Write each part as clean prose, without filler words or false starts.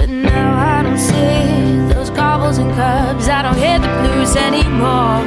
But now I don't see those cobbles and curbs. I don't hear the blues anymore.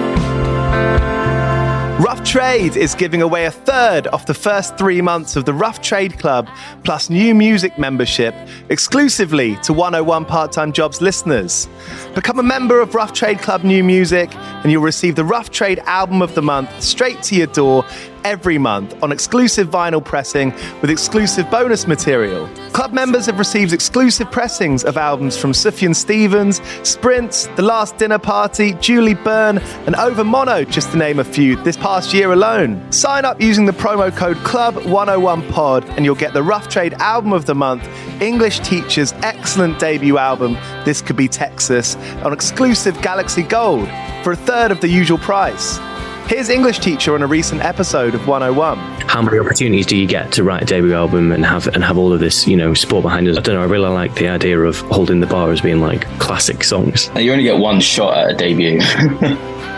Rough Trade is giving away a third of the first 3 months of the Rough Trade Club plus new music membership exclusively to 101 Part-Time Jobs listeners. Become a member of Rough Trade Club New Music and you'll receive the Rough Trade Album of the Month straight to your door every month on exclusive vinyl pressing with exclusive bonus material. Club members have received exclusive pressings of albums from Sufjan Stevens, Sprints, The Last Dinner Party, Julie Byrne, and Over Mono, just to name a few, this past year alone. Sign up using the promo code CLUB101POD and you'll get the Rough Trade Album of the Month, English Teacher's excellent debut album, This Could Be Texas, on exclusive Galaxy Gold for a third of the usual price. Here's English Teacher on a recent episode of 101. How many opportunities do you get to write a debut album and have all of this, sport behind us? I don't know, I really like the idea of holding the bar as being like classic songs. You only get one shot at a debut.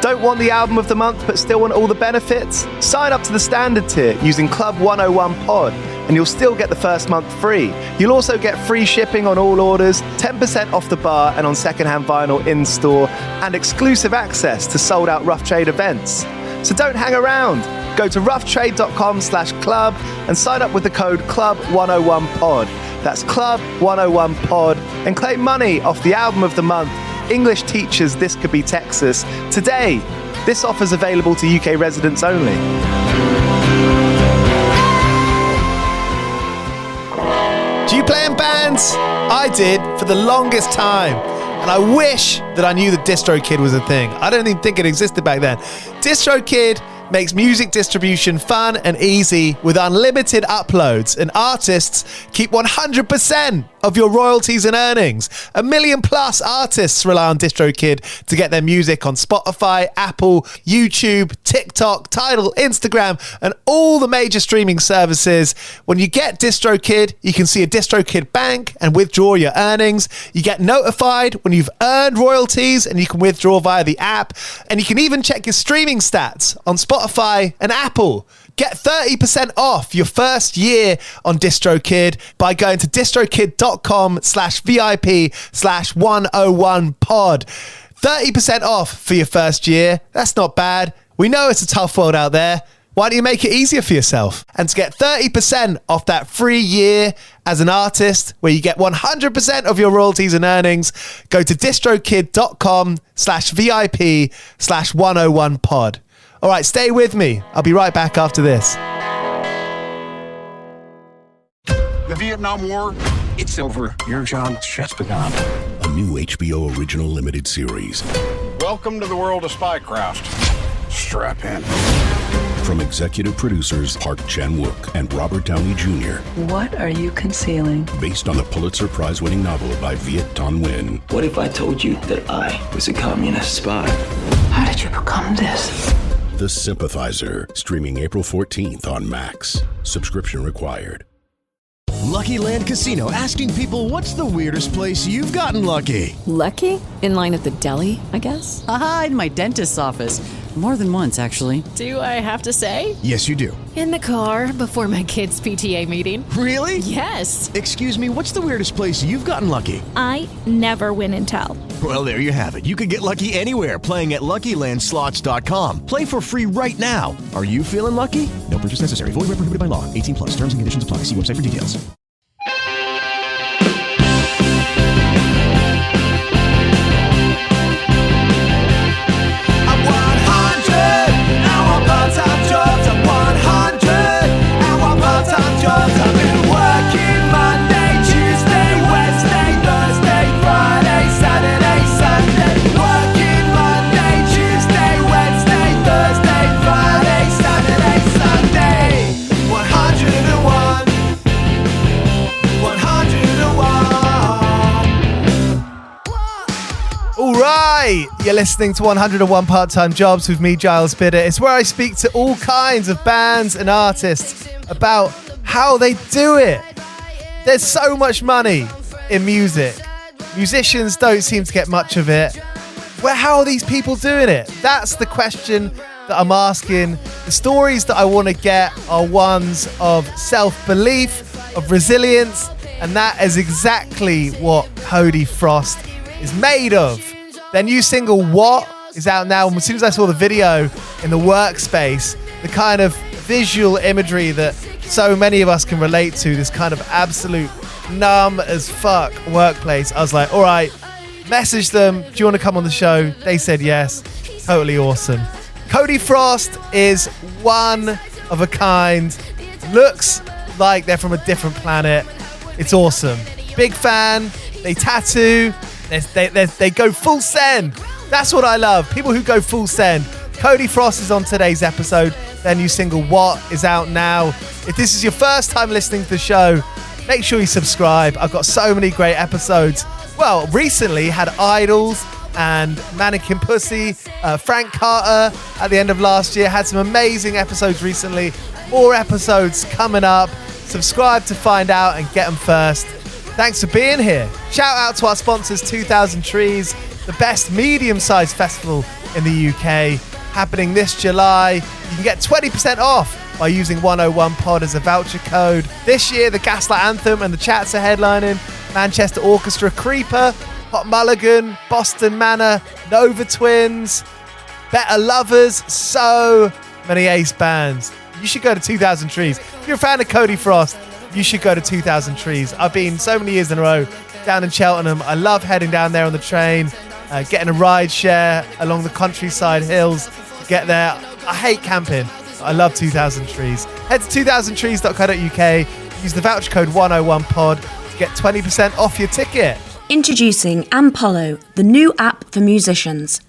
Don't want the album of the month but still want all the benefits? Sign up to the standard tier using Club 101 Pod and you'll still get the first month free. You'll also get free shipping on all orders, 10% off the bar and on secondhand vinyl in-store, and exclusive access to sold-out Rough Trade events. So don't hang around. Go to roughtrade.com/club and sign up with the code CLUB101POD. That's CLUB101POD and claim money off the album of the month, English Teachers This Could Be Texas, today. This offer's available to UK residents only. Do you play in bands? I did for the longest time. And I wish that I knew that DistroKid was a thing. I don't even think it existed back then. DistroKid makes music distribution fun and easy with unlimited uploads, and artists keep 100% of your royalties and earnings. 1 million plus artists rely on DistroKid to get their music on Spotify, Apple, YouTube, TikTok, Tidal, Instagram, and all the major streaming services. When you get DistroKid, you can see a DistroKid bank and withdraw your earnings. You get notified when you've earned royalties and you can withdraw via the app. And you can even check your streaming stats on Spotify and Apple. Get 30% off your first year on DistroKid by going to distrokid.com/VIP/101pod. 30% off for your first year. That's not bad. We know it's a tough world out there. Why don't you make it easier for yourself? And to get 30% off that free year as an artist, where you get 100% of your royalties and earnings, go to distrokid.com/VIP/101pod. All right, stay with me. I'll be right back after this. The Vietnam War, it's over. Your job has just begun. A new HBO original limited series. Welcome to the world of spycraft. Strap in. From executive producers Park Chan-wook and Robert Downey Jr. What are you concealing? Based on the Pulitzer Prize-winning novel by Viet Thanh Nguyen. What if I told you that I was a communist spy? How did you become this? The Sympathizer, streaming April 14th on Max. Subscription required. Lucky Land Casino, asking people, what's the weirdest place you've gotten lucky? Lucky? In line at the deli, I guess? Aha, in my dentist's office. More than once, actually. Do I have to say? Yes, you do. In the car before my kids' PTA meeting. Really? Yes. Excuse me, what's the weirdest place you've gotten lucky? I never win and tell. Well, there you have it. You can get lucky anywhere, playing at LuckyLandSlots.com. Play for free right now. Are you feeling lucky? No purchase necessary. Void where prohibited by law. 18 plus. Terms and conditions apply. See website for details. You're listening to 101 Part-Time Jobs with me, Giles Bidder. It's where I speak to all kinds of bands and artists about how they do it. There's so much money in music. Musicians don't seem to get much of it. How are these people doing it? That's the question that I'm asking. The stories that I want to get are ones of self-belief, of resilience, And that is exactly what Cody Frost is made of. Their new single, What, is out now. And as soon as I saw the video in the workspace, the kind of visual imagery that so many of us can relate to, this kind of absolute numb as fuck workplace, I was like, all right, message them. Do you want to come on the show? They said yes. Totally awesome. Cody Frost is one of a kind. Looks like they're from a different planet. It's awesome. Big fan. They tattoo. They go full send. That's what I love. People who go full send. Cody Frost is on today's episode. Their new single, What, is out now. If this is your first time listening to the show, make sure you subscribe. I've got so many great episodes. Well, recently had Idols and Mannequin Pussy, Frank Carter at the end of last year. Had some amazing episodes recently. More episodes coming up. Subscribe to find out and get them first. Thanks for being here. Shout out to our sponsors, 2000 Trees, the best medium-sized festival in the UK, happening this July. You can get 20% off by using 101pod as a voucher code. This year, the Gaslight Anthem and the Chats are headlining. Manchester Orchestra, Creeper, Hot Mulligan, Boston Manor, Nova Twins, Better Lovers, so many ace bands. You should go to 2000 Trees. If you're a fan of Cody Frost, you should go to 2000 Trees. I've been so many years in a row down in Cheltenham. I love heading down there on the train, getting a ride share along the countryside hills to get there. I hate camping. I love 2000 Trees. Head to 2000trees.co.uk. Use the voucher code 101pod to get 20% off your ticket. Introducing Ampolo, the new app for musicians.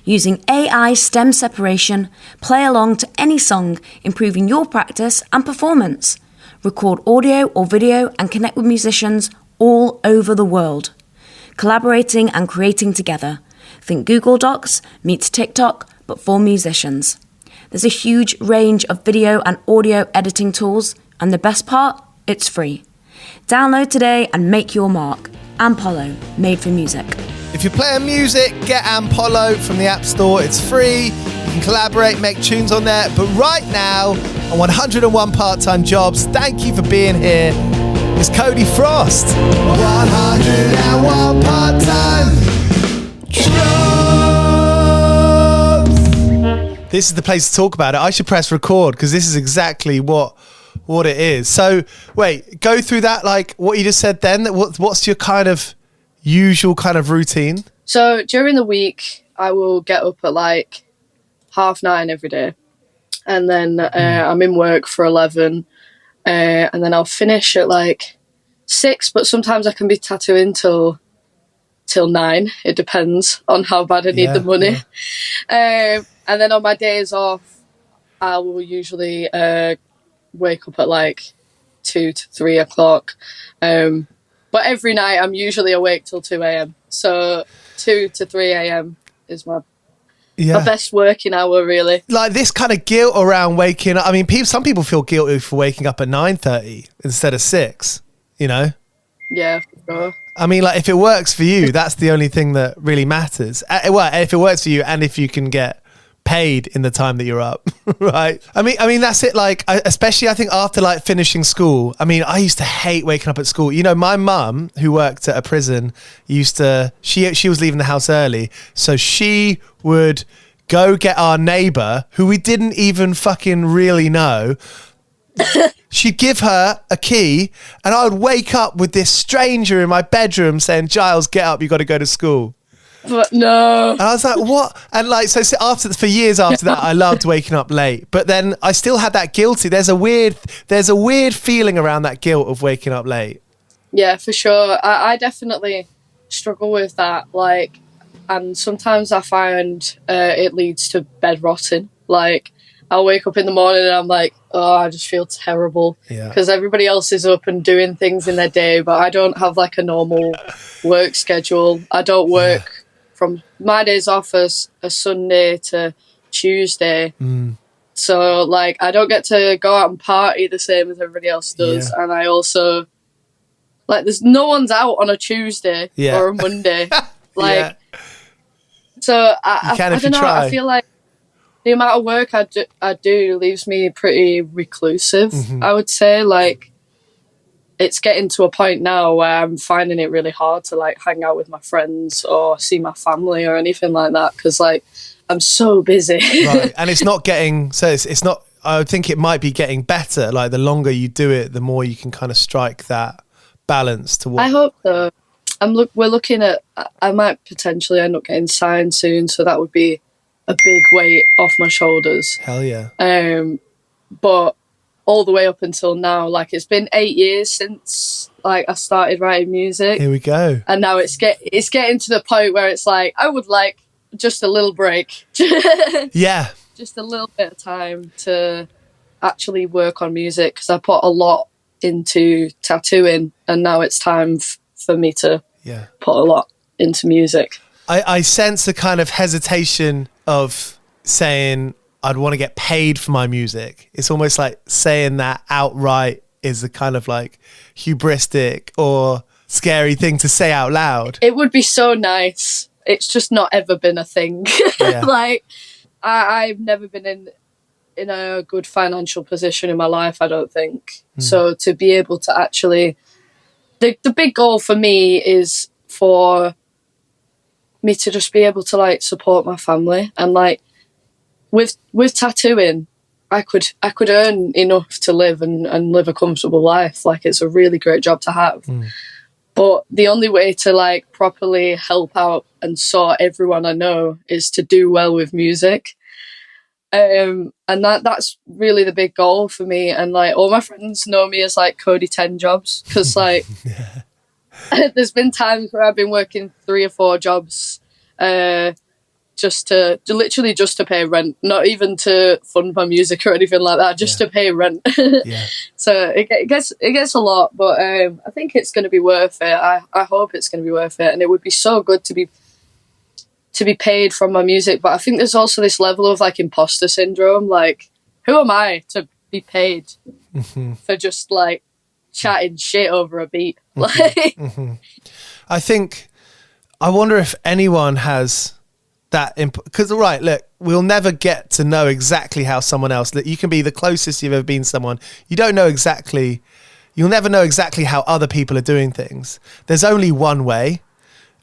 Using AI stem separation, play along to any song, improving your practice and performance. Record audio or video and connect with musicians all over the world. Collaborating and creating together. Think Google Docs meets TikTok, but for musicians. There's a huge range of video and audio editing tools, and the best part, it's free. Download today and make your mark. Ampolo, made for music. If you're playing music, get Ampolo from the App Store. It's free. You can collaborate, make tunes on there. But right now, on 101 Part-Time Jobs, thank you for being here, is Cody Frost. 101 Part-Time Jobs. This is the place to talk about it. I should press record because this is exactly what it is. So, wait, go through that, like what you just said then. What's your kind of usual kind of routine? So during the week, I will get up at like 9:30 every day. And then I'm in work for 11. And then I'll finish at like 6, but sometimes I can be tattooing till 9. It depends on how bad I need the money. Yeah. And then on my days off, I will usually wake up at like 2 to 3 o'clock. But every night I'm usually awake till 2 a.m. So 2 to 3 a.m. is my best working hour, really. Like this kind of guilt around waking up. I mean, some people feel guilty for waking up at 9:30 instead of 6, you know? Yeah, for sure. I mean, like if it works for you, that's the only thing that really matters. Well, if it works for you and if you can get paid in the time that you're up, right? I mean that's it. Like especially I think after like finishing school, I mean I used to hate waking up at school. You know, my mum, who worked at a prison, she was leaving the house early, so she would go get our neighbour, who we didn't even fucking really know. She'd give her a key and I would wake up with this stranger in my bedroom saying, Giles, get up, you got to go to school. But no. And I was like, what? And like, so for years after that, I loved waking up late. But then I still had that guilty. There's a weird feeling around that guilt of waking up late. Yeah, for sure. I definitely struggle with that. Like, and sometimes I find it leads to bed rotting. Like, I'll wake up in the morning and I'm like, oh, I just feel terrible. Yeah. Because everybody else is up and doing things in their day, but I don't have like a normal work schedule. I don't work from my days off as a Sunday to Tuesday. So like I don't get to go out and party the same as everybody else does. And I also like there's no one's out on a Tuesday or a Monday. Like so I don't know, I feel like the amount of work I do leaves me pretty reclusive, I would say. Like it's getting to a point now where I'm finding it really hard to like hang out with my friends or see my family or anything like that, because like I'm so busy. Right, and it's not getting, so it's not, I would think it might be getting better. Like the longer you do it, the more you can kind of strike that balance to what. I hope so. We're looking at, I might potentially end up getting signed soon, so that would be a big weight off my shoulders. Hell yeah. But all the way up until now, like it's been 8 years since like I started writing music. Here we go. And now it's getting to the point where it's like I would like just a little break. Yeah. Just a little bit of time to actually work on music, because I put a lot into tattooing, and now it's time for me to put a lot into music. I sense a kind of hesitation of saying I'd want to get paid for my music. It's almost like saying that outright is a kind of like hubristic or scary thing to say out loud. It would be so nice. It's just not ever been a thing. Yeah. Like I've never been in a good financial position in my life, I don't think. So to be able to actually, the big goal for me is for me to just be able to like support my family, and like with tattooing, I could earn enough to live and live a comfortable life. Like it's a really great job to have. But the only way to like properly help out and sort everyone I know is to do well with music. And that's really the big goal for me. And like all my friends know me as like Cody 10 jobs, because like there's been times where I've been working 3 or 4 jobs just to pay rent, not even to fund my music or anything like that, just to pay rent. So it gets a lot, but I think it's going to be worth it. I hope it's going to be worth it, and it would be so good to be paid from my music. But I think there's also this level of like imposter syndrome, like who am I to be paid for just like chatting shit over a beat? Like I wonder if anyone has that, because right, look, we'll never get to know exactly how someone else, that you can be the closest you've ever been to someone, you'll never know exactly how other people are doing things. There's only one way,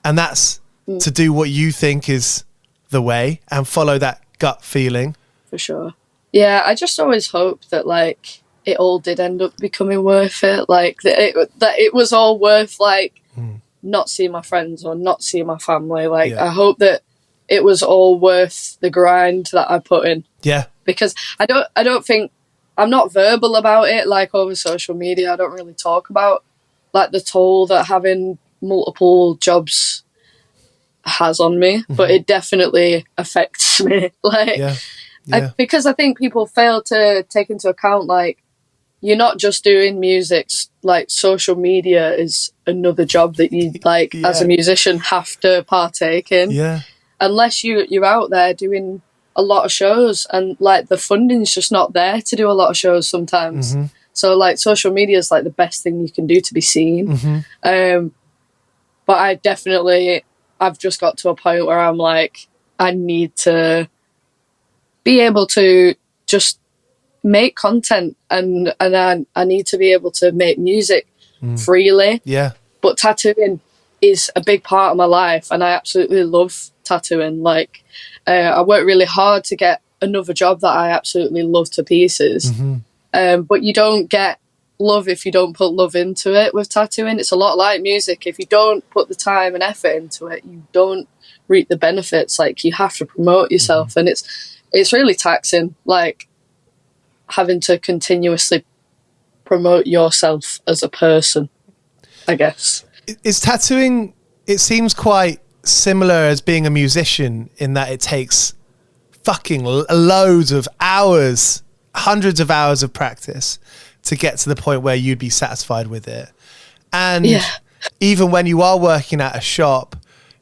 and that's to do what you think is the way and follow that gut feeling. For sure. Yeah, I just always hope that like it all did end up becoming worth it, like that it was all worth like not seeing my friends or not seeing my family. Like I hope that it was all worth the grind that I put in. Yeah. Because I don't think, I'm not verbal about it like over social media. I don't really talk about like the toll that having multiple jobs has on me, but it definitely affects me. Like because I think people fail to take into account like you're not just doing music, like social media is another job that you like as a musician have to partake in. Unless you're out there doing a lot of shows, and like the funding's just not there to do a lot of shows sometimes. So like social media is like the best thing you can do to be seen. But I've just got to a point where I'm like, I need to be able to just make content, and I need to be able to make music freely. But tattooing is a big part of my life, and I absolutely love tattooing. Like I work really hard to get another job that I absolutely love to pieces. But you don't get love if you don't put love into it with tattooing. It's a lot like music. If you don't put the time and effort into it, you don't reap the benefits. Like you have to promote yourself, and it's really taxing, like having to continuously promote yourself as a person, I guess. Is tattooing, it seems quite similar as being a musician in that it takes fucking loads of hours, hundreds of hours of practice to get to the point where you'd be satisfied with it. And even when you are working at a shop,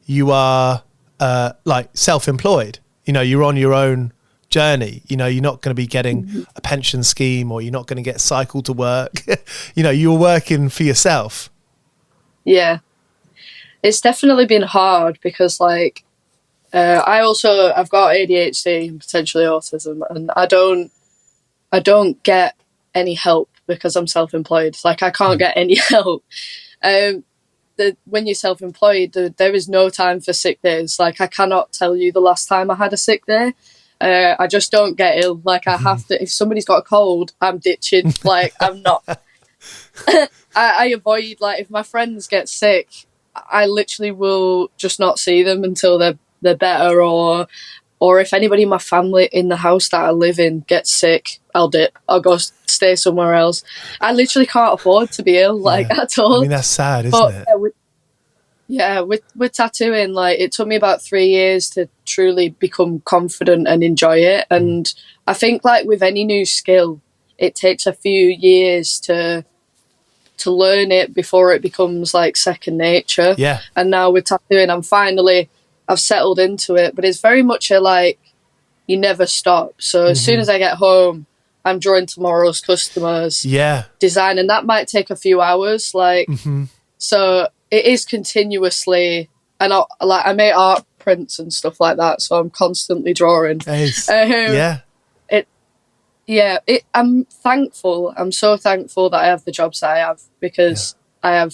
you are like self-employed, you know, you're on your own journey, you know, you're not going to be getting a pension scheme, or you're not going to get cycled to work. You know, you're working for yourself. Yeah. It's definitely been hard because like I've got ADHD and potentially autism, and I don't get any help because I'm self-employed. Like, I can't get any help. When you're self-employed, there is no time for sick days. Like, I cannot tell you the last time I had a sick day. I just don't get ill. Like, I have to, if somebody's got a cold, I'm ditching. Like, I'm not. I avoid, like, if my friends get sick, I literally will just not see them until they're better, or if anybody in my family in the house that I live in gets sick, I'll dip. I'll go stay somewhere else. I literally can't afford to be ill, like, at all. I mean, that's sad, isn't it? With tattooing, like, it took me about 3 years to truly become confident and enjoy it. And I think, like, with any new skill, it takes a few years to learn it before it becomes, like, second nature. Yeah. And now with tattooing, I've settled into it, but it's very much like, you never stop. So as soon as I get home, I'm drawing tomorrow's customers. Yeah. Design, and that might take a few hours. Like, so it is continuously, and I make art prints and stuff like that. So I'm constantly drawing. I'm thankful. I'm so thankful that I have the jobs that I have, because I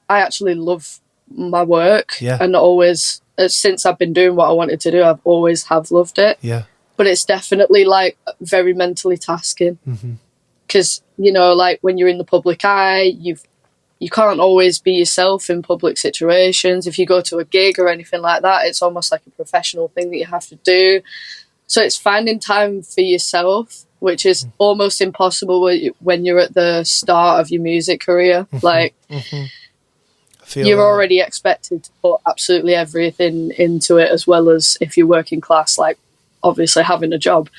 actually love my work, and always, since I've been doing what I wanted to do, I've always have loved it. But it's definitely, like, very mentally tasking, because you know, like, when you're in the public eye, you can't always be yourself in public situations. If you go to a gig or anything like that, it's almost like a professional thing that you have to do. So it's finding time for yourself, which is almost impossible when you're at the start of your music career. Like, you're already expected to put absolutely everything into it, as well as, if you're working class, like, obviously having a job,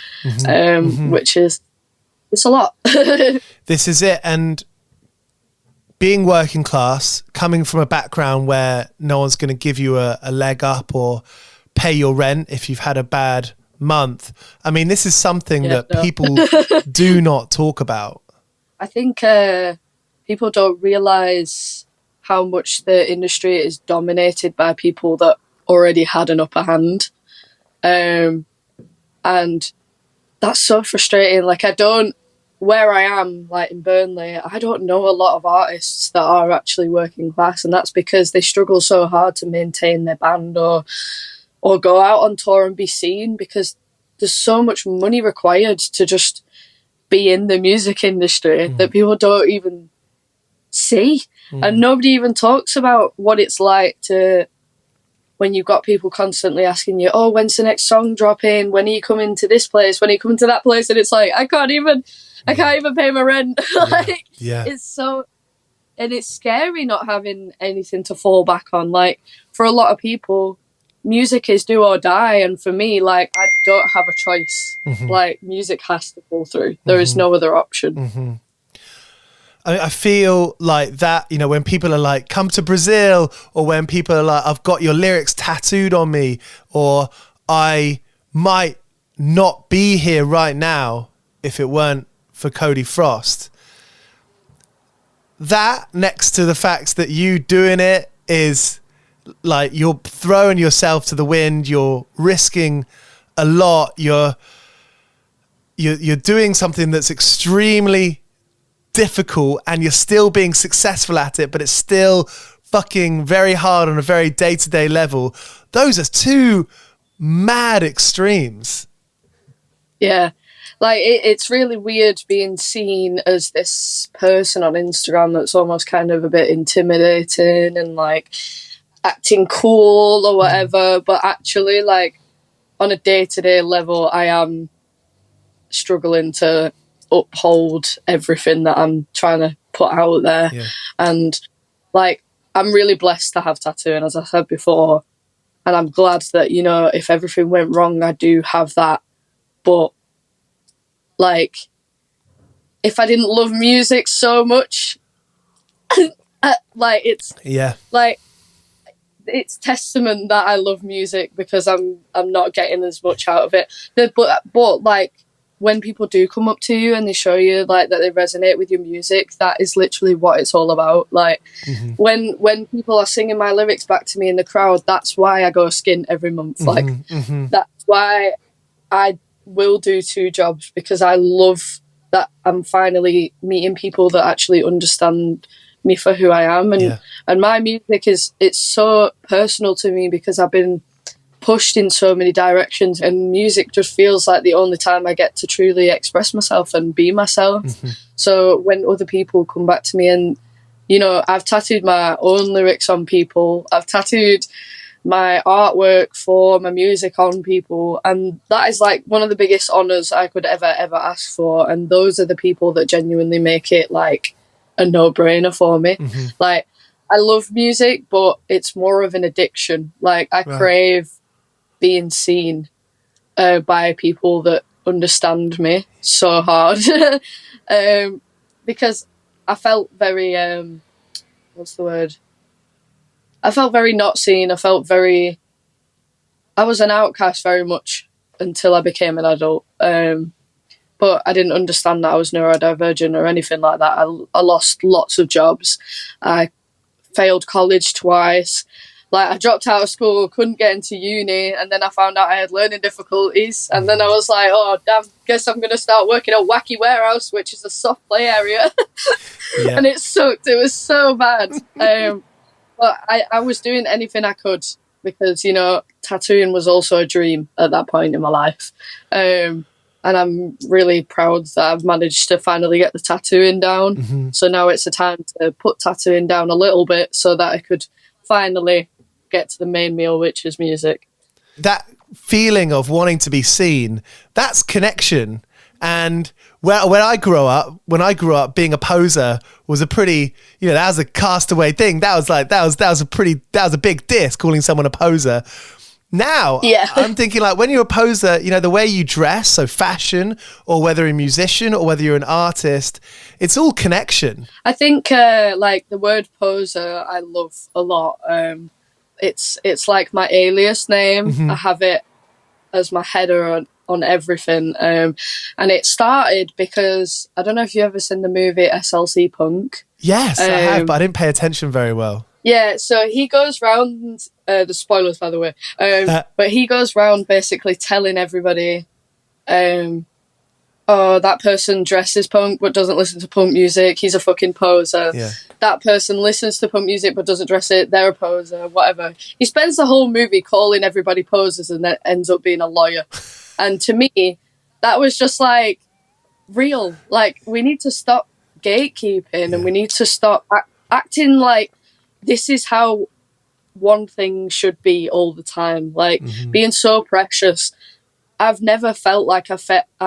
which is, it's a lot. This is it. And being working class, coming from a background where no one's going to give you a leg up or pay your rent if you've had a bad month. I mean, this is something that people do not talk about. I think people don't realise how much the industry is dominated by people that already had an upper hand. And that's so frustrating. Like, where I am, like in Burnley, I don't know a lot of artists that are actually working class, and that's because they struggle so hard to maintain their band or go out on tour and be seen, because there's so much money required to just be in the music industry that people don't even see. And nobody even talks about what it's like to, when you've got people constantly asking you, oh, when's the next song dropping? When are you coming to this place? When are you coming to that place? And it's like, I can't even pay my rent. It's so, and it's scary not having anything to fall back on. Like, for a lot of people, music is do or die. And for me, like, I don't have a choice. Like, music has to fall through. There is no other option. I feel like that, you know, when people are like, come to Brazil, or when people are like, I've got your lyrics tattooed on me, or I might not be here right now if it weren't for Cody Frost. That, next to the fact that you doing it, is like, you're throwing yourself to the wind, you're risking a lot, you're doing something that's extremely difficult, and you're still being successful at it, but it's still fucking very hard on a very day-to-day level. Those are two mad extremes. Yeah, like, it's really weird being seen as this person on Instagram that's almost kind of a bit intimidating and, like, acting cool or whatever, but actually, like, on a day-to-day level, I am struggling to uphold everything that I'm trying to put out there. And, like, I'm really blessed to have tattooing, as I said before, and I'm glad that, you know, if everything went wrong, I do have that. But, like, if I didn't love music so much, like, it's like, it's testament that I love music, because I'm not getting as much out of it. But like, when people do come up to you and they show you, like, that they resonate with your music, that is literally what it's all about. Like, when people are singing my lyrics back to me in the crowd, that's why I go skin every month. Like, that's why I will do 2 jobs, because I love that I'm finally meeting people that actually understand me for who I am. And my music it's so personal to me because I've been pushed in so many directions, and music just feels like the only time I get to truly express myself and be myself. So when other people come back to me, and you know, I've tattooed my own lyrics on people, I've tattooed my artwork for my music on people, and that is like one of the biggest honors I could ever ask for. And those are the people that genuinely make it like a no-brainer for me. Like, I love music, but it's more of an addiction. Like, I crave being seen by people that understand me so hard. Because I felt very what's the word? I felt very not seen. I was an outcast very much until I became an adult. But I didn't understand that I was neurodivergent or anything like that. I lost lots of jobs. I failed college twice. Like, I dropped out of school, couldn't get into uni, and then I found out I had learning difficulties. And then I was like, oh, damn, guess I'm going to start working at Wacky Warehouse, which is a soft play area. And it sucked. It was so bad. But I was doing anything I could because, you know, tattooing was also a dream at that point in my life. And I'm really proud that I've managed to finally get the tattooing down. So now it's a time to put tattooing down a little bit so that I could finally get to the main meal, which is music. That feeling of wanting to be seen, that's connection. And when I grew up, being a poser was a pretty, you know, that was a castaway thing. That was a big diss, calling someone a poser. Now, I'm thinking, like, when you're a poser, you know, the way you dress, so fashion, or whether you're a musician or whether you're an artist, it's all connection. I think like the word poser I love a lot. It's like my alias name. I have it as my header on everything. And it started because, I don't know if you've ever seen the movie SLC Punk. Yes, I have, but I didn't pay attention very well. Yeah, so he goes round, the spoilers by the way, but he goes round basically telling everybody, oh, that person dresses punk but doesn't listen to punk music, he's a fucking poser. That person listens to punk music but doesn't dress it, they're a poser, whatever. He spends the whole movie calling everybody posers and then ends up being a lawyer. And to me, that was just like real. Like, we need to stop gatekeeping and we need to stop acting like this is how one thing should be all the time. Like, being so precious. I've never felt like I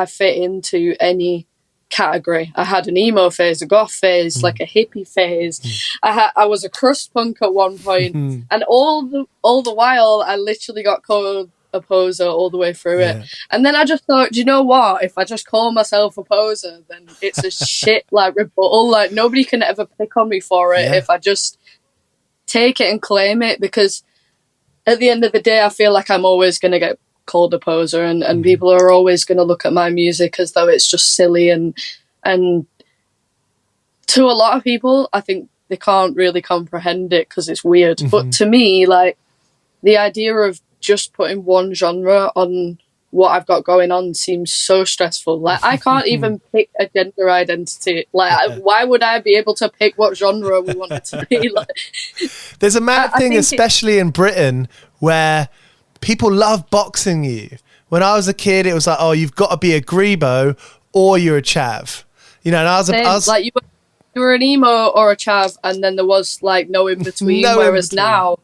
fit into any category. I had an emo phase, a goth phase, like a hippie phase. I was a crust punk at one point, and all the while I literally got called a poser all the way through it. And then I just thought, do you know what? If I just call myself a poser, then it's a shit like rebuttal. Like, nobody can ever pick on me for it if I just take it and claim it, because at the end of the day I feel like I'm always going to get called a poser, and people are always going to look at my music as though it's just silly, and to a lot of people I think they can't really comprehend it because it's weird. But to me, like, the idea of just putting one genre on what I've got going on seems so stressful. Like, I can't even pick a gender identity. Like, why would I be able to pick what genre we want it to be? Like, there's a mad thing, especially in Britain, where people love boxing you. When I was a kid, it was like, oh, you've got to be a grebo or you're a chav. You know, and I was like, you were an emo or a chav, and then there was like no in between. Whereas now,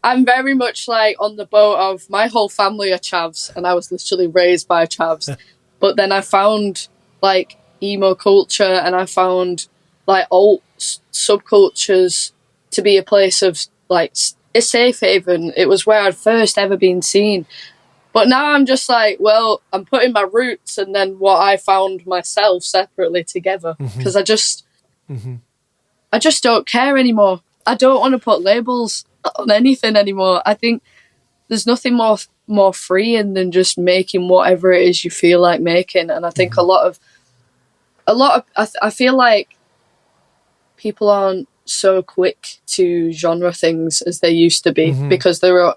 I'm very much like on the boat of my whole family are chavs, and I was literally raised by chavs. But then I found like emo culture, and I found like alt subcultures to be a place of like a safe haven. It was where I'd first ever been seen. But now I'm just like, well, I'm putting my roots and then what I found myself separately together, because I just don't care anymore. I don't want to put labels on anything anymore. I think there's nothing more freeing than just making whatever it is you feel like making. And I think I feel like people aren't so quick to genre things as they used to be, because there are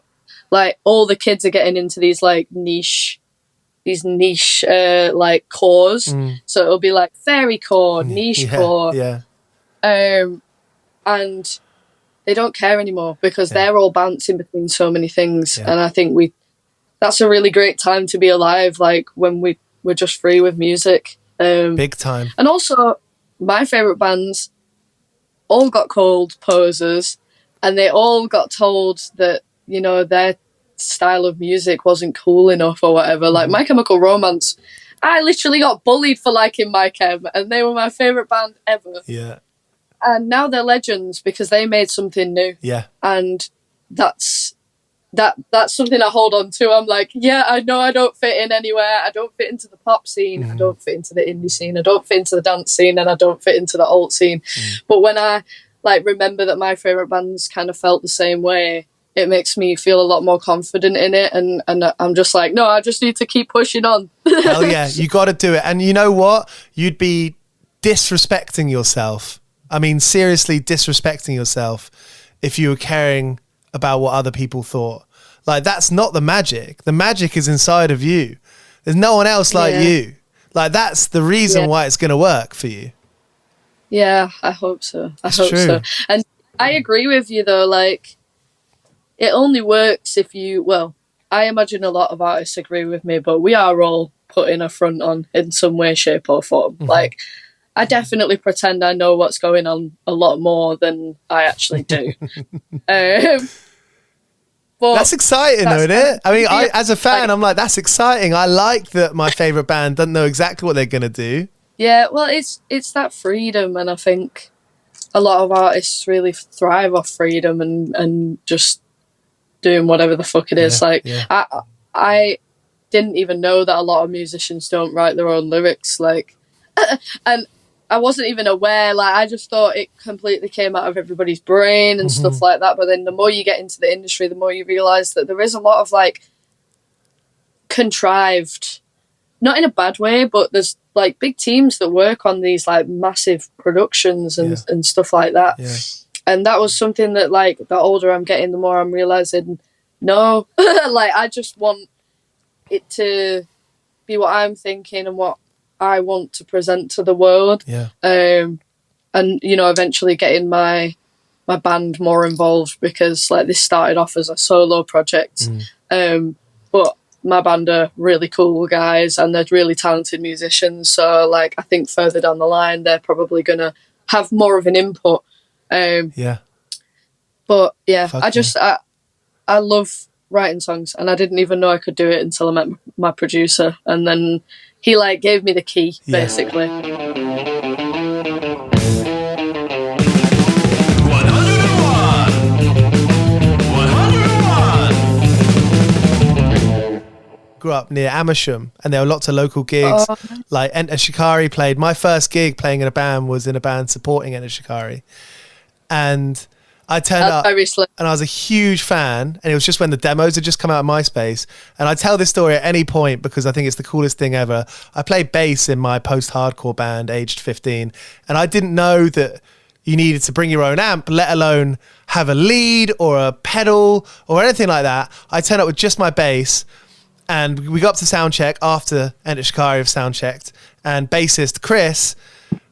like all the kids are getting into these like niche, these niche like cores. So it'll be like fairy core, niche core. Yeah. And they don't care anymore because they're all bouncing between so many things. Yeah. And I think that's a really great time to be alive, like when we're just free with music. Big time. And also, my favourite bands all got called posers, and they all got told that, you know, their style of music wasn't cool enough or whatever. Like My Chemical Romance, I literally got bullied for liking My Chem, and they were my favourite band ever. Yeah. And now they're legends because they made something new. Yeah. And that's something I hold on to. I'm like, yeah, I know I don't fit in anywhere. I don't fit into the pop scene. I don't fit into the indie scene. I don't fit into the dance scene, and I don't fit into the alt scene. But when I like remember that my favourite bands kind of felt the same way, it makes me feel a lot more confident in it. And I'm just like, no, I just need to keep pushing on. Hell yeah, you got to do it. And you know what? You'd be disrespecting yourself. I mean, seriously disrespecting yourself if you were caring about what other people thought. Like, that's not the magic. The magic is inside of you. There's no one else like you. Like, that's the reason why it's going to work for you. Yeah, I hope so. I hope true. so. And I agree with you, though. Like, it only works if you, well, I imagine a lot of artists agree with me, but we are all putting a front on in some way, shape or form. Like, I definitely pretend I know what's going on a lot more than I actually do. But that's exciting, though, isn't it? I mean, as a fan, I'm like, that's exciting. I like that my favourite band doesn't know exactly what they're going to do. Yeah, well, it's that freedom, and I think a lot of artists really thrive off freedom and just doing whatever the fuck it is. I didn't even know that a lot of musicians don't write their own lyrics, like, and I wasn't even aware. Like, I just thought it completely came out of everybody's brain and stuff like that. But then the more you get into the industry, the more you realise that there is a lot of like contrived, not in a bad way, but there's like big teams that work on these like massive productions and stuff like that. Yeah. And that was something that, like, the older I'm getting, the more I'm realising, no, like, I just want it to be what I'm thinking and what I want to present to the world. Yeah. And, you know, eventually getting my band more involved, because, like, this started off as a solo project. But my band are really cool guys and they're really talented musicians. So, like, I think further down the line, they're probably going to have more of an input. But yeah, I love writing songs, and I didn't even know I could do it until I met my producer, and then he like gave me the key basically. Grew up near Amersham, and there were lots of local gigs. Like Enter Shikari played. My first gig playing in a band was in a band supporting Enter Shikari, and I turned up and I was a huge fan, and it was just when the demos had just come out of MySpace. And I tell this story at any point because I think it's the coolest thing ever. I played bass in my post-hardcore band aged 15, and I didn't know that you needed to bring your own amp, let alone have a lead or a pedal or anything like that. I turned up with just my bass, and we got up to soundcheck after Enter Shikari have soundchecked, and bassist Chris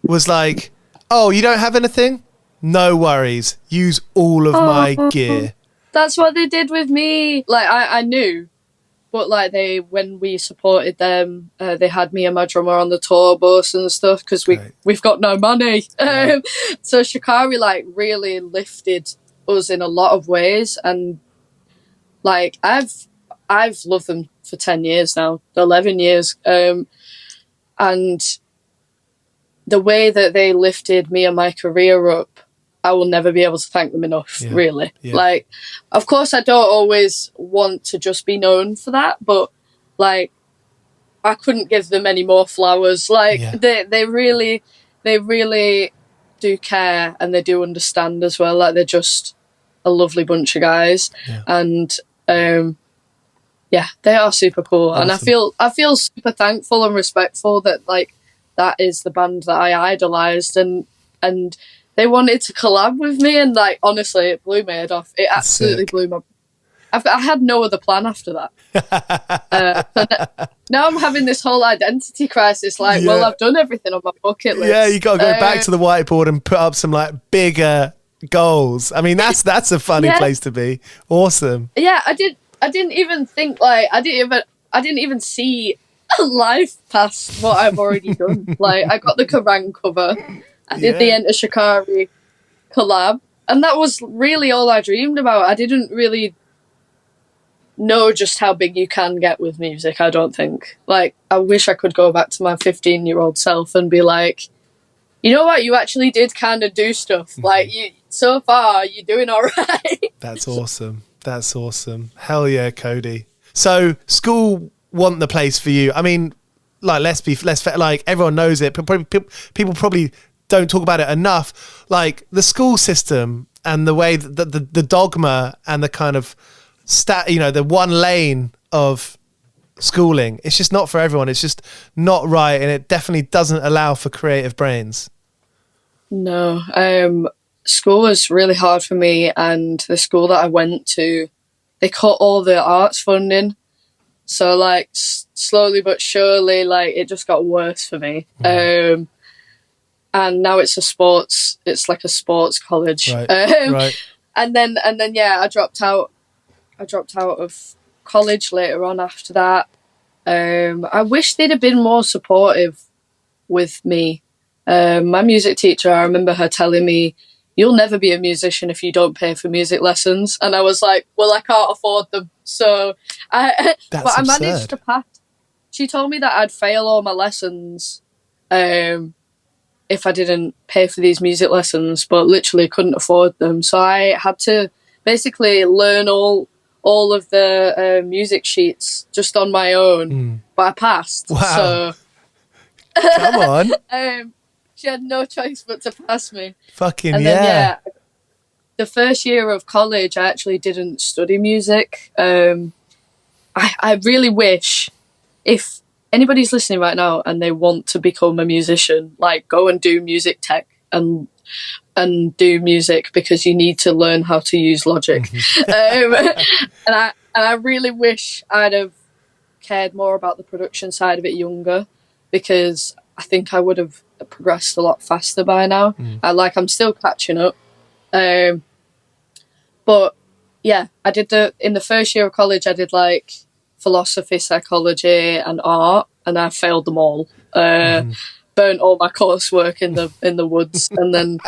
was like, "Oh, you don't have anything? No worries. Use all of my gear." That's what they did with me. Like, I knew, but like when we supported them, they had me and my drummer on the tour bus and stuff because we've got no money. So Shikari like really lifted us in a lot of ways, and like I've loved them for 10 years now, 11 years, and the way that they lifted me and my career up, I will never be able to thank them enough, really. Yeah. Like, of course, I don't always want to just be known for that, but, like, I couldn't give them any more flowers. Like, they really do care, and they do understand as well. Like, they're just a lovely bunch of guys. Yeah. And, they are super cool. Awesome. And I feel super thankful and respectful that, like, that is the band that I idolised, and they wanted to collab with me, and like honestly, it blew my head off. It absolutely blew my. I had no other plan after that. So now I'm having this whole identity crisis. Like, well, I've done everything on my bucket list. Yeah, you got to go back to the whiteboard and put up some like bigger goals. I mean, that's a funny place to be. Awesome. Yeah, I didn't even think like I didn't even see a life past what I've already done. Like, I got the Kerrang cover. I did the Enter Shikari collab, and that was really all I dreamed about. I didn't really know just how big you can get with music, I don't think. Like, I wish I could go back to my 15-year-old self and be like, you know what, you actually did kind of do stuff. Like, so far, you're doing all right. That's awesome. That's awesome. Hell yeah, Cody. So, school want the place for you. I mean, like, like, everyone knows it, but people probably don't talk about it enough. Like, the school system and the way that the dogma and the kind of the one lane of schooling, it's just not for everyone. It's just not right, and it definitely doesn't allow for creative brains. No, school was really hard for me, and the school that I went to, they cut all the arts funding. So, like, slowly but surely, like, it just got worse for me. And now it's like a sports college. Right. And then yeah, I dropped out of college later on after that. I wish they'd have been more supportive with me. My music teacher, I remember her telling me, you'll never be a musician if you don't pay for music lessons. And I was like, well, I can't afford them. So I managed to pass. She told me that I'd fail all my lessons if I didn't pay for these music lessons, but literally couldn't afford them. So I had to basically learn all of the music sheets just on my own, but I passed. Wow. So come on. She had no choice but to pass me. Fucking and yeah. Then, the first year of college, I actually didn't study music. I really wish, if anybody's listening right now and they want to become a musician, like, go and do music tech and do music, because you need to learn how to use Logic. And I really wish I'd have cared more about the production side of it younger, because I think I would have progressed a lot faster by now. I'm still catching up. But yeah, I did in the first year of college, I did like philosophy, psychology and art, and I failed them all. Burnt all my coursework in the woods. And then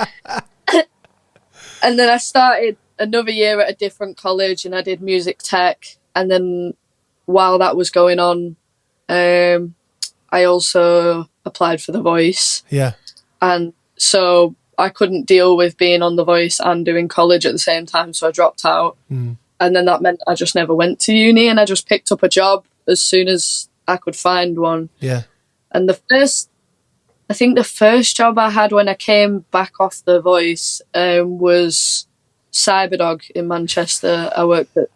I started another year at a different college, and I did music tech. And then while that was going on, I also applied for The Voice. Yeah. And so I couldn't deal with being on The Voice and doing college at the same time, so I dropped out. And then that meant I just never went to uni, and I just picked up a job as soon as I could find one. Yeah. And the first job I had when I came back off The Voice was Cyberdog in Manchester. I worked at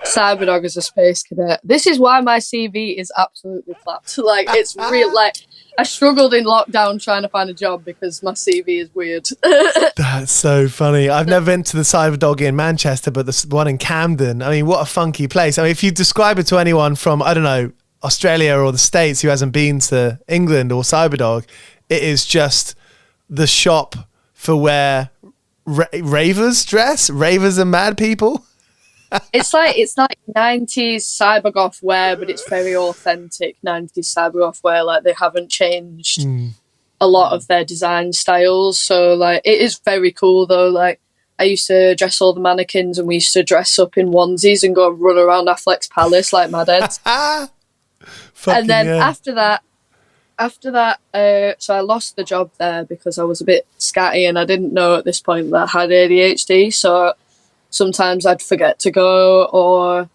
Cyberdog as a space cadet. This is why my CV is absolutely flat. Like, it's real. Like, I struggled in lockdown trying to find a job because my CV is weird. That's so funny. I've never been to the Cyberdog in Manchester, but the one in Camden, I mean, what a funky place. I mean, if you describe it to anyone from, I don't know, Australia or the States who hasn't been to England or Cyberdog, it is just the shop for where ravers dress. Ravers are mad people. It's like 90s cybergoth wear, but it's very authentic 90s cybergoth wear. Like, they haven't changed a lot of their design styles. So, like, it is very cool though. Like, I used to dress all the mannequins, and we used to dress up in onesies and go run around Affleck's palace like madheads. And then after that, so I lost the job there because I was a bit scatty, and I didn't know at this point that I had ADHD. So sometimes I'd forget to go, or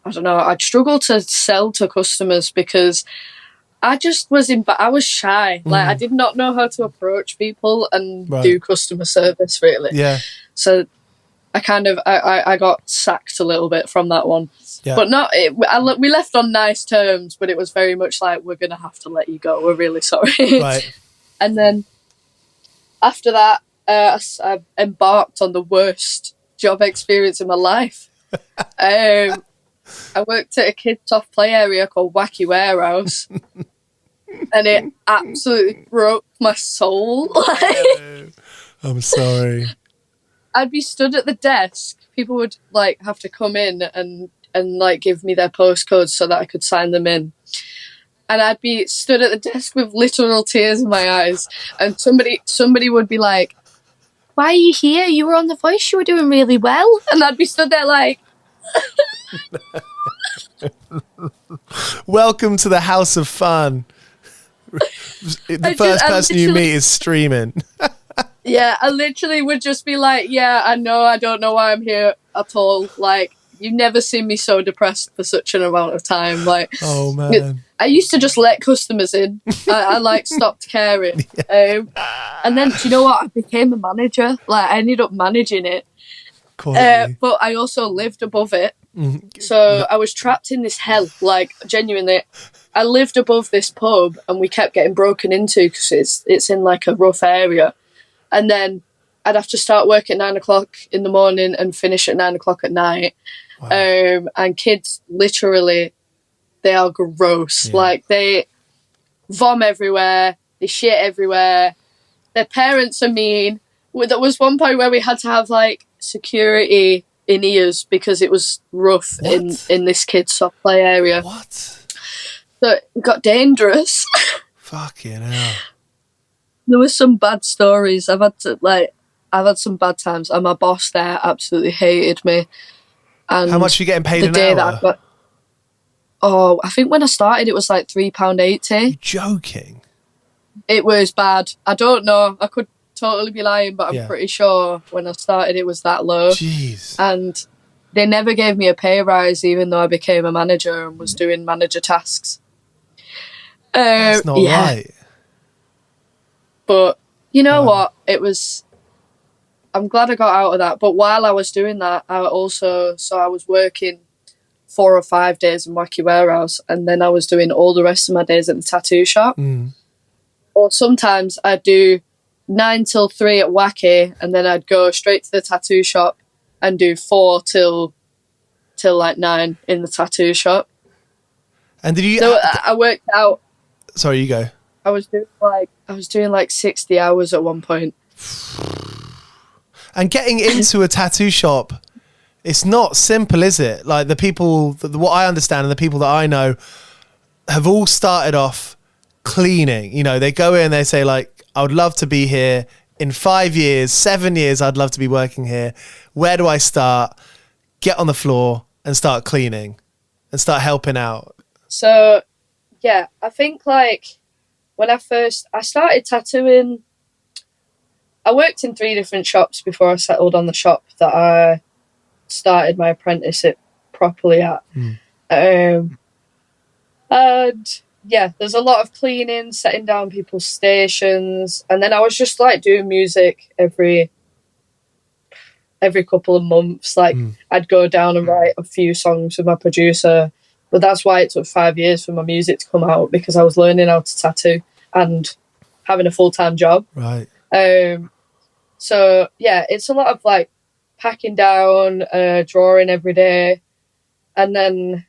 I don't know, I'd struggle to sell to customers because I just I was shy. Like, I did not know how to approach people and do customer service, really. Yeah. So I kind of, I got sacked a little bit from that one. Yeah. But we left on nice terms, but it was very much like, we're going to have to let you go. We're really sorry. Right. And then after that, I embarked on the worst job experience in my life. I worked at a kids' soft play area called Wacky Warehouse, and it absolutely broke my soul. I'm sorry. I'd be stood at the desk. People would like have to come in and like give me their postcodes so that I could sign them in. And I'd be stood at the desk with literal tears in my eyes, and somebody would be like, "Why are you here? You were on The Voice. You were doing really well." And I'd be stood there like, welcome to the House of Fun. The first person you meet is streaming. yeah, I literally would just be like, yeah, I know, I don't know why I'm here at all. Like, you've never seen me so depressed for such an amount of time. Like, oh man, I used to just let customers in. I like stopped caring. And then, do you know what? I became a manager. Like, I ended up managing it. But I also lived above it. So I was trapped in this hell. Like, genuinely, I lived above this pub, and we kept getting broken into because it's in like a rough area. And then I'd have to start work at 9 o'clock in the morning and finish at 9 o'clock at night. Wow. And kids, literally, they are gross. Yeah. Like, they vom everywhere, they shit everywhere. Their parents are mean. There was one point where we had to have like security in ears because it was rough in this kids' soft play area. What? So it got dangerous. Fucking hell. There were some bad stories. I've had some bad times, and my boss there absolutely hated me. And how much are you getting paid an hour? I think when I started it was like £3.80. You're joking? It was bad. I don't know. I could totally be lying, but I'm pretty sure when I started it was that low. Jeez. And they never gave me a pay rise, even though I became a manager and was doing manager tasks. That's not right. But you know what? I'm glad I got out of that. But while I was doing that, I was working 4 or 5 days in Wacky Warehouse, and then I was doing all the rest of my days at the tattoo shop. Or sometimes I'd do 9 till 3 at Wacky, and then I'd go straight to the tattoo shop and do 4 till like 9 in the tattoo shop. And did you? So I worked out. Sorry, you go. I was doing like 60 hours at one point. And getting into a tattoo shop, it's not simple, is it? Like the people, what I understand, and the people that I know have all started off cleaning. You know, they go in, they say like, I would love to be here in 5 years, 7 years. I'd love to be working here. Where do I start? Get on the floor and start cleaning and start helping out. So, yeah, I think like when I started tattooing, I worked in 3 different shops before I settled on the shop that I started my apprenticeship properly at. And yeah, there's a lot of cleaning, setting down people's stations, and then I was just like doing music every couple of months. Like I'd go down and write a few songs with my producer, but that's why it took 5 years for my music to come out, because I was learning how to tattoo and having a full-time job. Right. So yeah, it's a lot of like packing down, drawing every day. And then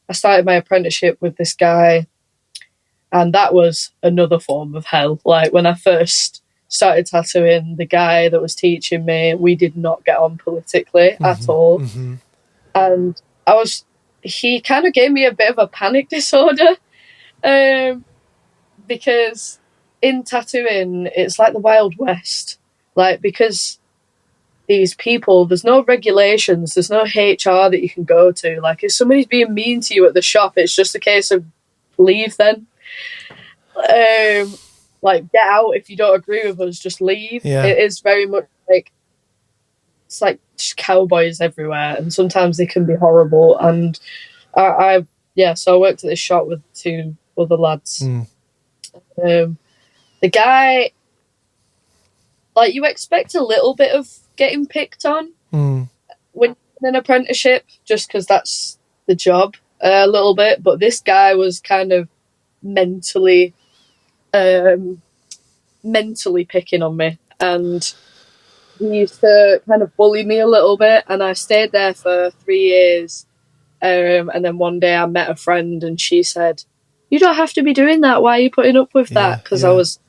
I started my apprenticeship with this guy, and that was another form of hell. Like when I first started tattooing, the guy that was teaching me, we did not get on politically at all. And he kind of gave me a bit of a panic disorder, because in tattooing, it's like the Wild West. Like, because these people, there's no regulations, there's no HR that you can go to. Like, if somebody's being mean to you at the shop, it's just a case of leave then. Like, get out if you don't agree with us, just leave. Yeah. It is very much like, it's like just cowboys everywhere, and sometimes they can be horrible. And so I worked at this shop with 2 other lads. The guy, like, you expect a little bit of getting picked on when you're in an apprenticeship, just because that's the job, a little bit. But this guy was kind of mentally picking on me, and he used to kind of bully me a little bit, and I stayed there for 3 years. And then one day I met a friend, and she said, "You don't have to be doing that. Why are you putting up with that?" Because I was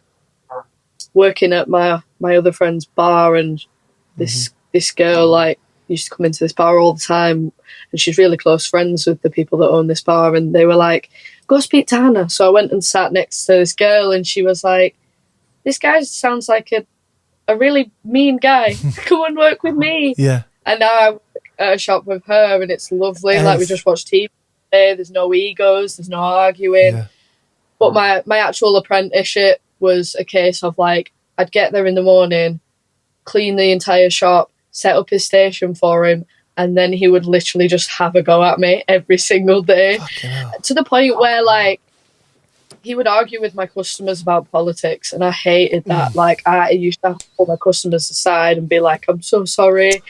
working at my other friend's bar, and this girl like used to come into this bar all the time, and she's really close friends with the people that own this bar, and they were like, "Go speak to Hannah." So I went and sat next to this girl, and she was like, "This guy sounds like a really mean guy. Come and work with me." Yeah. And now I work at a shop with her, and it's lovely. Like, we just watch TV today. There's no egos, there's no arguing. Yeah. But my actual apprenticeship was a case of like, I'd get there in the morning, clean the entire shop, set up his station for him, and then he would literally just have a go at me every single day. To the point where like he would argue with my customers about politics, and I hated that. Like, I used to have to pull my customers aside and be like, I'm so sorry.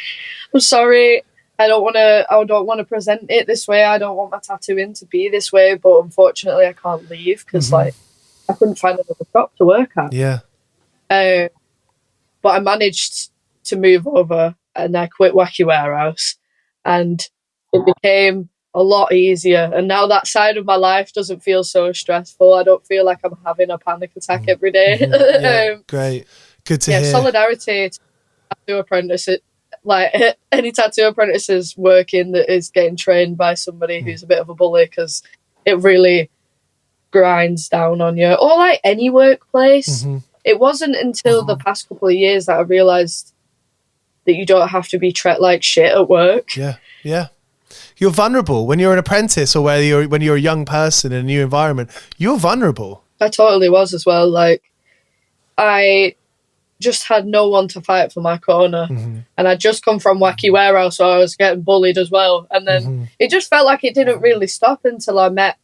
I'm sorry. I don't want to present it this way. I don't want my tattooing to be this way, but unfortunately I can't leave because like I couldn't find another shop to work at. Yeah. But I managed to move over, and I quit Wacky Warehouse, and it became a lot easier. And now that side of my life doesn't feel so stressful. I don't feel like I'm having a panic attack every day. Yeah, great. Good to hear. Solidarity to tattoo apprentices. Like, any tattoo apprentices working that is getting trained by somebody who's a bit of a bully, because it really grinds down on you. Or like any workplace. It wasn't until the past couple of years that I realised that you don't have to be treated like shit at work. Yeah, yeah. You're vulnerable when you're an apprentice, or when you're a young person in a new environment. You're vulnerable. I totally was as well. Like, I just had no one to fight for my corner, and I'd just come from Wacky Warehouse, so I was getting bullied as well. And then it just felt like it didn't really stop until I met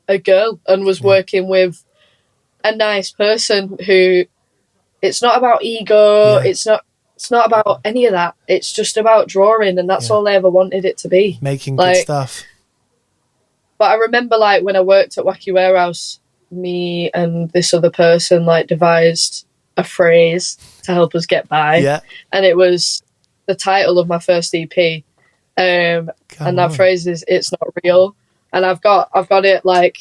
a girl and was working with a nice person who, it's not about ego, it's not about any of that. It's just about drawing, and that's all I ever wanted it to be. Making like, good stuff. But I remember, like, when I worked at Wacky Warehouse, me and this other person like devised a phrase to help us get by. Yeah. And it was the title of my first EP. And that phrase is "It's Not Real." And I've got it like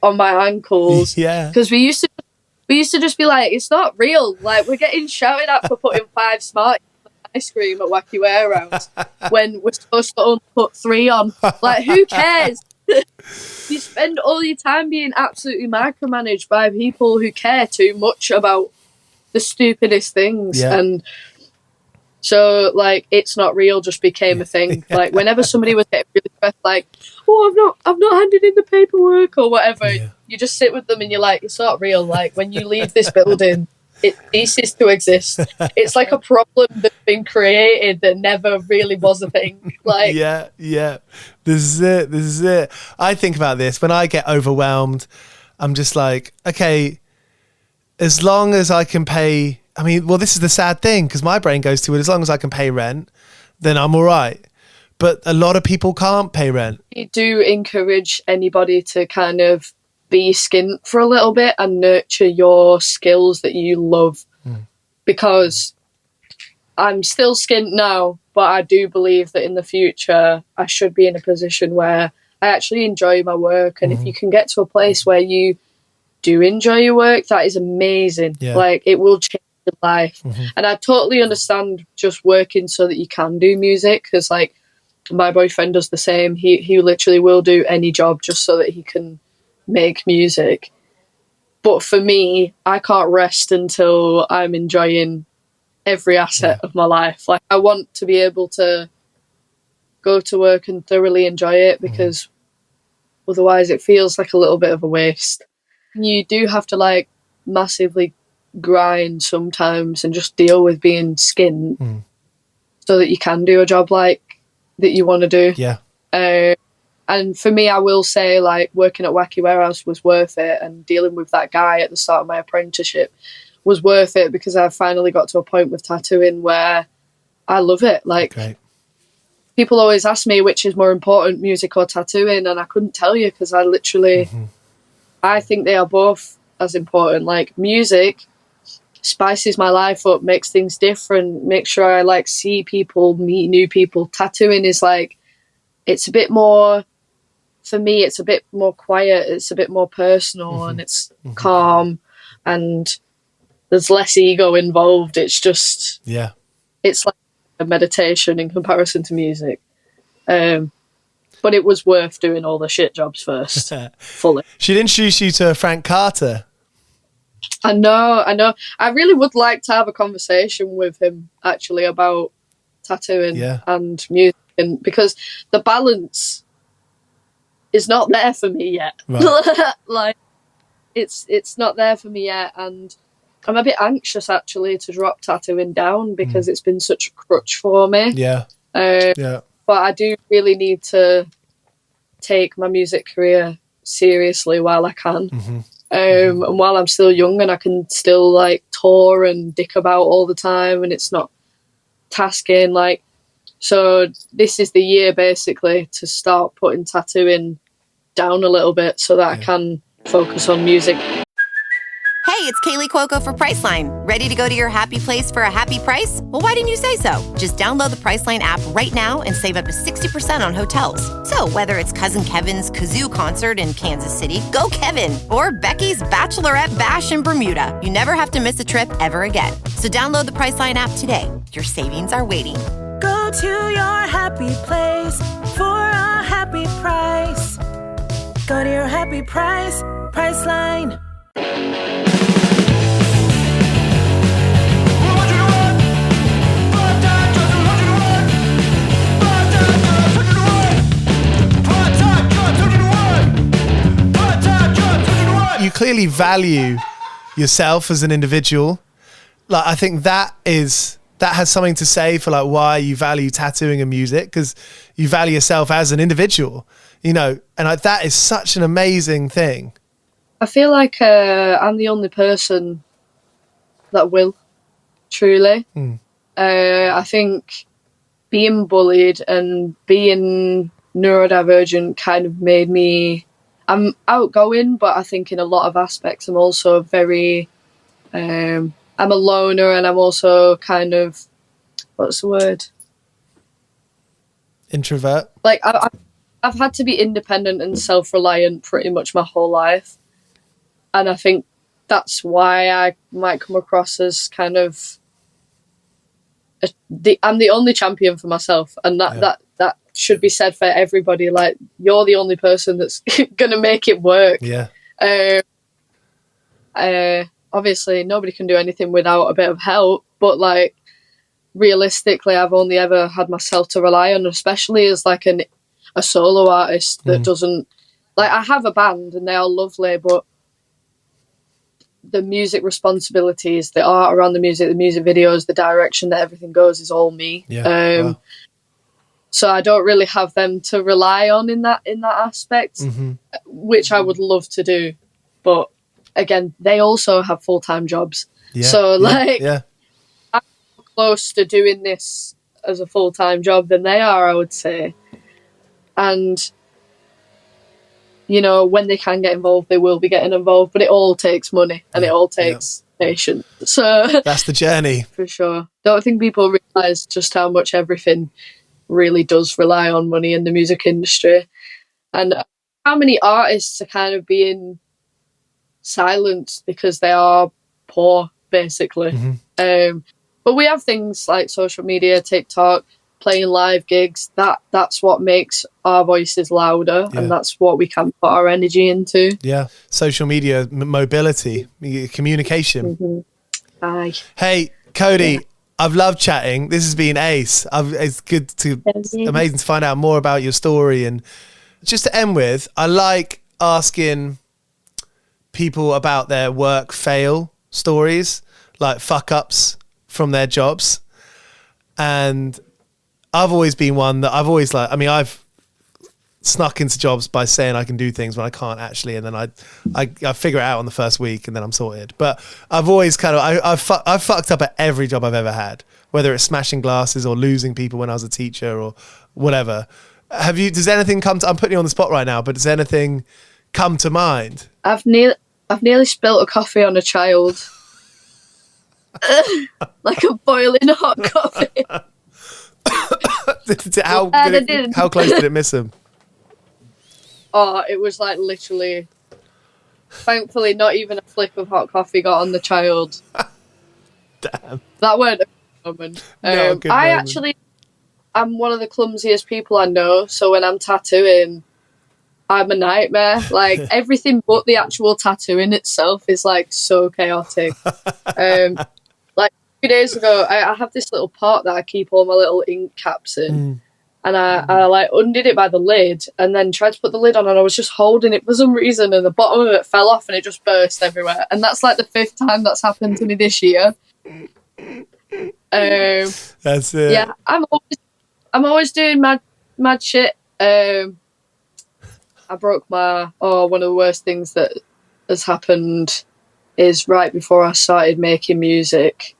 on my ankles. Yeah. Because we used to just be like, "It's not real." Like, we're getting shouted at for putting 5 Smarties on ice cream at Wacky Warehouse when we're supposed to only put 3 on. Like, who cares? You spend all your time being absolutely micromanaged by people who care too much about the stupidest things. Yeah. And so, like, "It's not real" just became a thing. Like, whenever somebody was getting really stressed, like, "Oh, I've not handed in the paperwork," or whatever, you just sit with them and you're like, "It's not real." Like, when you leave this building, it ceases to exist. It's like a problem that's been created that never really was a thing. Like, yeah. This is it. I think about this when I get overwhelmed. I'm just like, okay, as long as I can pay. I mean, well, this is the sad thing, because my brain goes to it. As long as I can pay rent, then I'm all right. But a lot of people can't pay rent. You do encourage anybody to kind of be skint for a little bit and nurture your skills that you love, because I'm still skint now, but I do believe that in the future I should be in a position where I actually enjoy my work. And if you can get to a place where you do enjoy your work, that is amazing. Like, it will change your life. And I totally understand just working so that you can do music, because like my boyfriend does the same. He literally will do any job just so that he can make music. But for me, I can't rest until I'm enjoying every asset of my life. Like, I want to be able to go to work and thoroughly enjoy it, because otherwise it feels like a little bit of a waste. You do have to like massively grind sometimes and just deal with being skint so that you can do a job like that you want to do. Yeah. And for me, I will say, like, working at Wacky Warehouse was worth it, and dealing with that guy at the start of my apprenticeship was worth it, because I finally got to a point with tattooing where I love it. Like, people always ask me which is more important, music or tattooing, and I couldn't tell you, because I literally I think they are both as important. Like, music spices my life up, makes things different, make sure I like see people, meet new people. Tattooing is like, it's a bit more, for me, it's a bit more quiet, it's a bit more personal, and it's calm, and there's less ego involved. It's just, it's like a meditation in comparison to music. But it was worth doing all the shit jobs first, fully. She'd introduce you to Frank Carter. I know. I really would like to have a conversation with him, actually, about tattooing and music, and because the balance is not there for me yet. Right. Like, it's not there for me yet, and I'm a bit anxious, actually, to drop tattooing down because it's been such a crutch for me. But I do really need to take my music career seriously while I can. And while I'm still young and I can still like tour and dick about all the time and it's not tasking, like, so this is the year basically to start putting tattooing down a little bit so that I can focus on music. Hey, it's Kaylee Cuoco for Priceline. Ready to go to your happy place for a happy price? Well, why didn't you say so? Just download the Priceline app right now and save up to 60% on hotels. So whether it's Cousin Kevin's Kazoo Concert in Kansas City, go Kevin, or Becky's Bachelorette Bash in Bermuda, you never have to miss a trip ever again. So download the Priceline app today. Your savings are waiting. Go to your happy place for a happy price. Go to your happy price, Priceline. You clearly value yourself as an individual. Like, I think that has something to say for like why you value tattooing and music, because you value yourself as an individual, you know, and like, that is such an amazing thing. I feel like I'm the only person that will, truly. I think being bullied and being neurodivergent kind of made me, I'm outgoing, but I think in a lot of aspects I'm also very, I'm a loner, and I'm also kind of, what's the word? Introvert? Like, I've had to be independent and self-reliant pretty much my whole life. And I think that's why I might come across as kind of, I'm the only champion for myself. And that should be said for everybody. Like, you're the only person that's going to make it work. Obviously, nobody can do anything without a bit of help. But, like, realistically, I've only ever had myself to rely on, especially as, like, a solo artist that doesn't... Like, I have a band and they are lovely, but the music responsibilities, the art around the music videos, the direction that everything goes is all me. So I don't really have them to rely on in that aspect, which I would love to do. But again, they also have full-time jobs. So I'm close to doing this as a full-time job than they are, I would say. And you know, when they can get involved, they will be getting involved, but it all takes money and it all takes patience. So that's the journey. For sure. Don't think people realise just how much everything really does rely on money in the music industry, and how many artists are kind of being silenced because they are poor, basically. But we have things like social media, TikTok, playing live gigs. That's what makes our voices louder, and that's what we can put our energy into. Social media, mobility, communication. Aye. Hey, Cody, I've loved chatting. This has been ace. It's good to, amazing to find out more about your story. And just to end with, I like asking people about their work fail stories, like fuck ups from their jobs. And I've always been one that I've snuck into jobs by saying I can do things when I can't actually, and then I figure it out on the first week and then I'm sorted. But I've always kind of I've fucked up at every job I've ever had, whether it's smashing glasses or losing people when I was a teacher or whatever. Does anything come to, I'm putting you on the spot right now, but does anything come to mind? I've nearly spilt a coffee on a child. like a boiling hot coffee. How close did it miss him? Oh, it was like literally. Thankfully, not even a flick of hot coffee got on the child. Damn. That weren't a good moment. I'm one of the clumsiest people I know, so when I'm tattooing, I'm a nightmare. Like, everything but the actual tattooing itself is, like, so chaotic. Like, 2 days ago, I have this little pot that I keep all my little ink caps in. And I like undid it by the lid and then tried to put the lid on, and I was just holding it for some reason and the bottom of it fell off and it just burst everywhere. And that's like the 5th time that's happened to me this year. That's it. Yeah, I'm always doing mad shit. I broke one of the worst things that has happened is right before I started making music,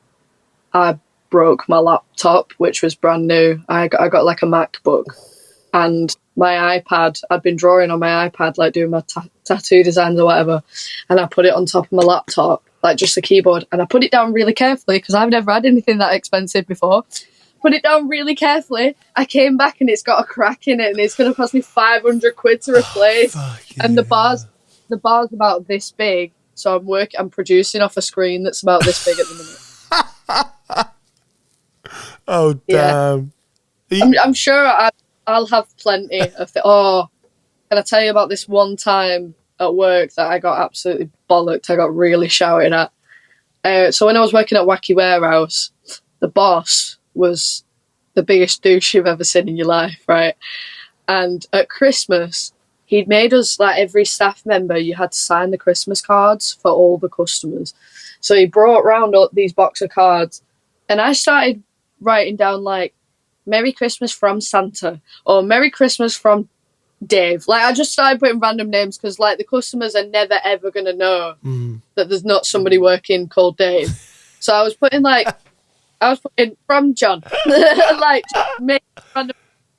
I broke my laptop, which was brand new. I got like a MacBook, and my iPad, I'd been drawing on my iPad, like doing my tattoo designs or whatever, and I put it on top of my laptop, like just the keyboard, and I put it down really carefully because I've never had anything that expensive before. Put it down really carefully. I came back and it's got a crack in it, and it's going to cost me 500 quid to replace. And the bar's about this big, so I'm producing off a screen that's about this big at the minute. Oh, damn. Yeah. I'm sure I'll have plenty of can I tell you about this one time at work that I got absolutely bollocked? I got really shouted at. So when I was working at Wacky Warehouse, the boss was the biggest douche you've ever seen in your life, right? And at Christmas, he'd made us, like, every staff member, you had to sign the Christmas cards for all the customers. So he brought round these box of cards, and I started writing down, like, Merry Christmas from Santa, or Merry Christmas from Dave. Like, I just started putting random names because, like, the customers are never, ever going to know that there's not somebody working called Dave. So I was putting from John. Like, make random.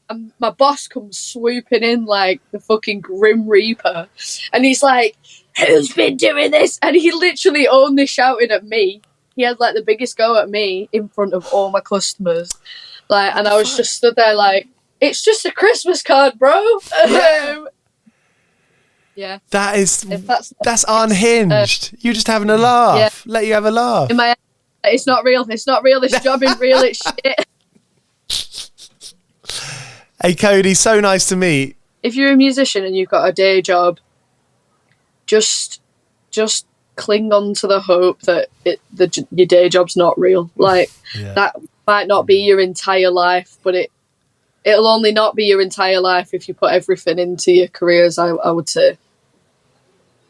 And my boss comes swooping in like the fucking Grim Reaper. And he's like, who's been doing this? And he literally only shouted at me. He had, like, the biggest go at me in front of all my customers. Like, and I was just stood there like, it's just a Christmas card, bro. Yeah. That's unhinged. You're just having a laugh. Yeah. Let you have a laugh. In my head, it's not real. It's not real. This job isn't real. It's shit. Hey, Cody, so nice to meet. If you're a musician and you've got a day job, just cling on to the hope that your day job's not real. Like, that might not be your entire life, but it'll only not be your entire life if you put everything into your careers, I would say.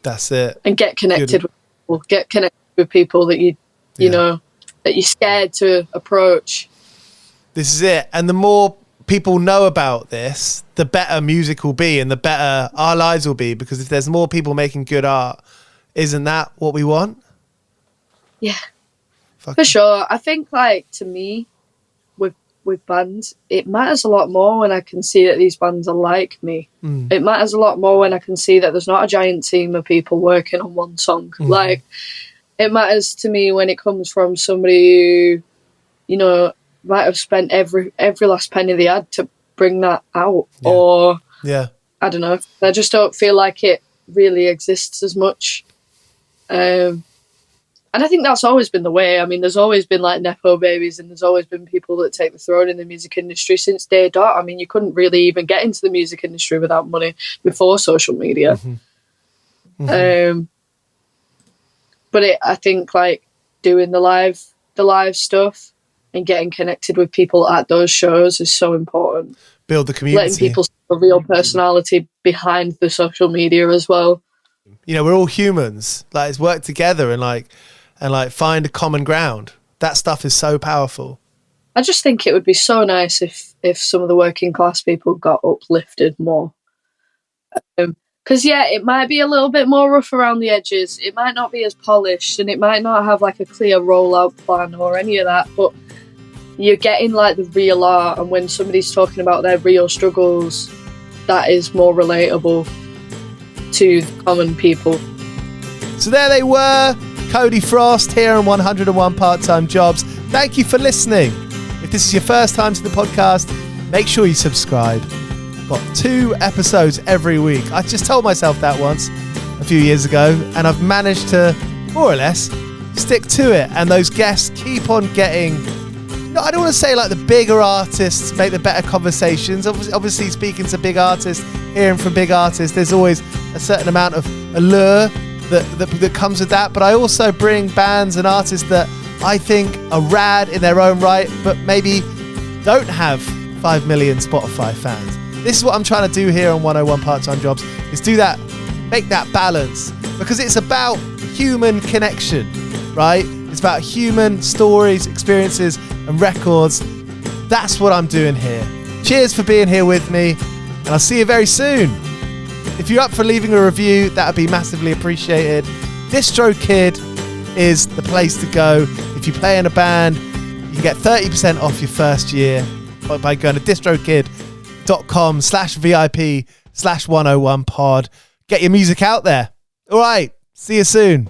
That's it. And get connected with people. Get connected with people that you know, that you're scared to approach. This is it. And the more people know about this, the better music will be and the better our lives will be, because if there's more people making good art, isn't that what we want? Yeah. For sure. I think, like, to me, with bands, it matters a lot more when I can see that these bands are like me. It matters a lot more when I can see that there's not a giant team of people working on one song. Like, it matters to me when it comes from somebody who, you know, might have spent every last penny they had to bring that out. Or I don't know, I just don't feel like it really exists as much. And I think that's always been the way. I mean, there's always been, like, Nepo babies, and there's always been people that take the throne in the music industry since day dot. I mean, you couldn't really even get into the music industry without money before social media. But I think, like, doing the live stuff and getting connected with people at those shows is so important. Build the community. Letting people see the real personality behind the social media as well. You know, we're all humans. Like, let's work together and find a common ground. That stuff is so powerful. I just think it would be so nice if some of the working class people got uplifted more. Because, it might be a little bit more rough around the edges. It might not be as polished, and it might not have, like, a clear rollout plan or any of that, but you're getting, like, the real art, and when somebody's talking about their real struggles, that is more relatable to the common people. So there they were, Cody Frost here on 101 Part-Time Jobs. Thank you for listening. If this is your first time to the podcast, make sure you subscribe. Got 2 episodes every week. I just told myself that once a few years ago, and I've managed to, more or less, stick to it. And those guests keep on getting, I don't want to say like the bigger artists make the better conversations. Obviously speaking to big artists, hearing from big artists, there's always a certain amount of allure that comes with that. But I also bring bands and artists that I think are rad in their own right, but maybe don't have 5 million Spotify fans. This is what I'm trying to do here on 101 Part-Time Jobs, is do that, make that balance, because it's about human connection, right? It's about human stories, experiences, and records. That's what I'm doing here. Cheers for being here with me, and I'll see you very soon. If you're up for leaving a review, that would be massively appreciated. DistroKid is the place to go. If you play in a band, you can get 30% off your first year by going to distrokid.com/VIP/101pod. Get your music out there. All right. See you soon.